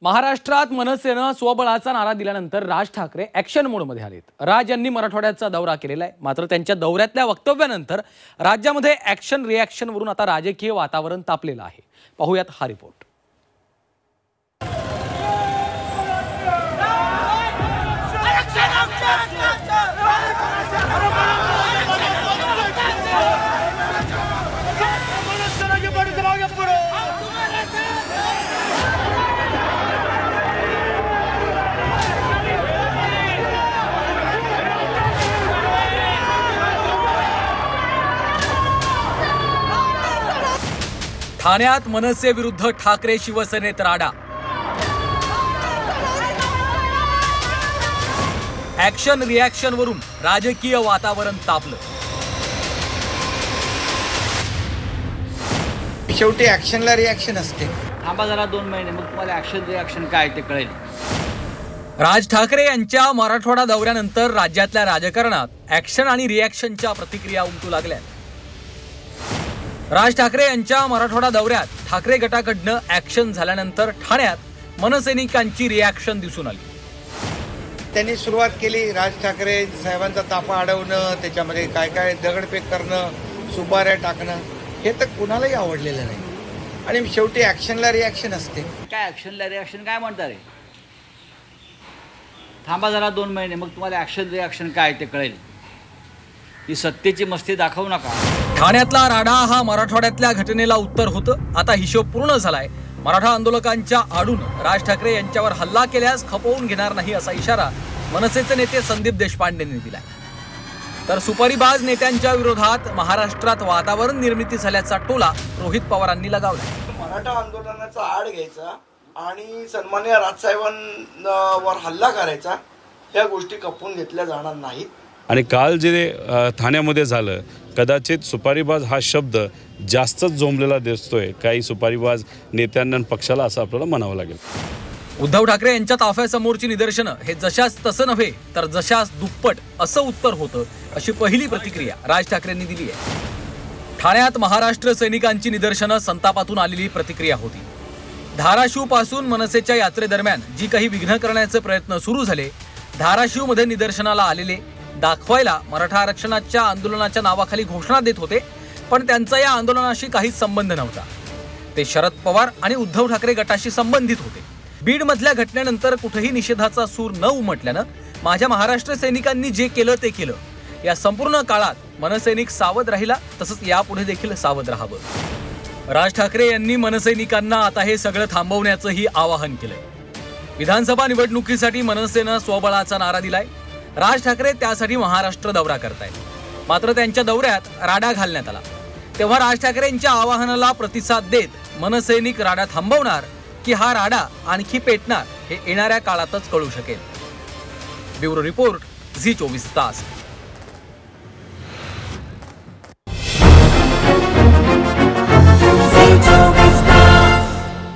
महाराष्ट्रात मनसेनं स्वबळाचा नारा दिल्यानंतर राज ठाकरे ॲक्शन मोडमध्ये आलेत. राज यांनी मराठवाड्याचा दौरा केलेला आहे. मात्र त्यांच्या दौऱ्यातल्या वक्तव्यानंतर राज्यामध्ये ॲक्शन रिॲक्शनवरून आता राजकीय वातावरण तापलेलं आहे. पाहूयात हा रिपोर्ट. ठाण्यात मनसे विरुद्ध ठाकरे शिवसेनेत राडा. ॲक्शन रिॲक्शन वरून राजकीय वातावरण तापलं. शेवटी ॲक्शनला रिॲक्शन असते. थांबा जरा 2 महिने, मग तुम्हाला ॲक्शन रिॲक्शन काय ते कळेल. राज ठाकरे यांच्या मराठवाडा दौऱ्यानंतर राज्यातल्या राजकारणात ॲक्शन आणि रिॲक्शनच्या प्रतिक्रिया उमटू लागल्या. राज ठाकरे यांच्या मराठवाडा दौऱ्यात ठाकरे गटाकडनं ॲक्शन झाल्यानंतर ठाण्यात मनसैनिकांची रिॲक्शन दिसून आली. त्यांनी सुरुवात केली राज ठाकरे साहेबांचा ताफा अडवणं, त्याच्यामध्ये काय काय दगडफेक करणं, सुपाऱ्या टाकणं, हे तर कुणालाही आवडलेलं नाही. आणि शेवटी ॲक्शनला रिॲक्शन असते. काय ॲक्शनला रिॲक्शन काय म्हणता रे? थांबा जरा 2 महिने, मग तुम्हाला ॲक्शन रिॲक्शन काय ते कळेल. ही सत्तेची मस्ती दाखवू नका. ठाण्यातला राडा हा मराठवाड्यातल्या घटनेला उत्तर होतं. आता हिशोब पूर्ण झालाय. मराठा आंदोलकांच्या आडून राज ठाकरे यांच्यावर हल्ला केल्यास खपवून घेणार नाही असा इशारा मनसेचे नेते संदीप देशपांडेंनी दिलाय. तर सुपारीबाज नेत्यांच्या विरोधात महाराष्ट्रात वातावरण निर्मिती झाल्याचा टोला रोहित पवारांनी लगावलाय. मराठा आंदोलनाचा आड घ्यायचा आणि सन्माननीय राजसाहेबांवर हल्ला करायचा, ह्या गोष्टी खपवून घेतल्या जाणार नाहीत. आणि काल जे ठाण्यामध्ये झालं, कदाचित सुपारीबाज हा शब्द जास्तच जोमलेला दिसतोय काही सुपारीबाज नेत्यांना पक्षाला, असं आपल्याला म्हणावं लागेल. उद्धव ठाकरे यांच्या ताफ्यासमोरची निदर्शनं हे जशास तसं नव्हे तर जशास दुप्पट असं उत्तर होतं, अशी पहिली प्रतिक्रिया राज ठाकरेंनी दिली आहे. ठाण्यात महाराष्ट्र सैनिकांची निदर्शनं संतापातून आलेली प्रतिक्रिया होती. धाराशिव पासून मनसेच्या यात्रेदरम्यान जी काही विघ्न करण्याचे प्रयत्न सुरू झाले, धाराशिवमध्ये निदर्शनाला आलेले दाखवायला मराठा आरक्षणाच्या आंदोलनाच्या नावाखाली घोषणा देत होते, पण त्यांचा या आंदोलनाशी काहीच संबंध नव्हता. ते शरद पवार आणि उद्धव ठाकरे गटाशी संबंधित होते. बीडमधल्या घटनेनंतर कुठेही निषेधाचा सूर न उमटल्यानं माझ्या महाराष्ट्र सैनिकांनी जे केलं ते केलं. या संपूर्ण काळात मनसैनिक सावध राहिला, तसंच यापुढे देखील सावध राहावं. राज ठाकरे यांनी मनसैनिकांना आता हे सगळं थांबवण्याचंही आवाहन केलंय. विधानसभा निवडणुकीसाठी मनसेनं स्वबळाचा नारा दिलाय. राज ठाकरे त्यासाठी महाराष्ट्र दौरा करतायत. मात्र त्यांच्या दौऱ्यात राडा घालण्यात आला. तेव्हा राज ठाकरेंच्या आवाहनाला प्रतिसाद देत मनसैनिक राडा थांबवणार की हा राडा आणखी पेटणार, हे येणाऱ्या काळातच कळू शकेल. ब्युरो रिपोर्ट, झी 24 तास.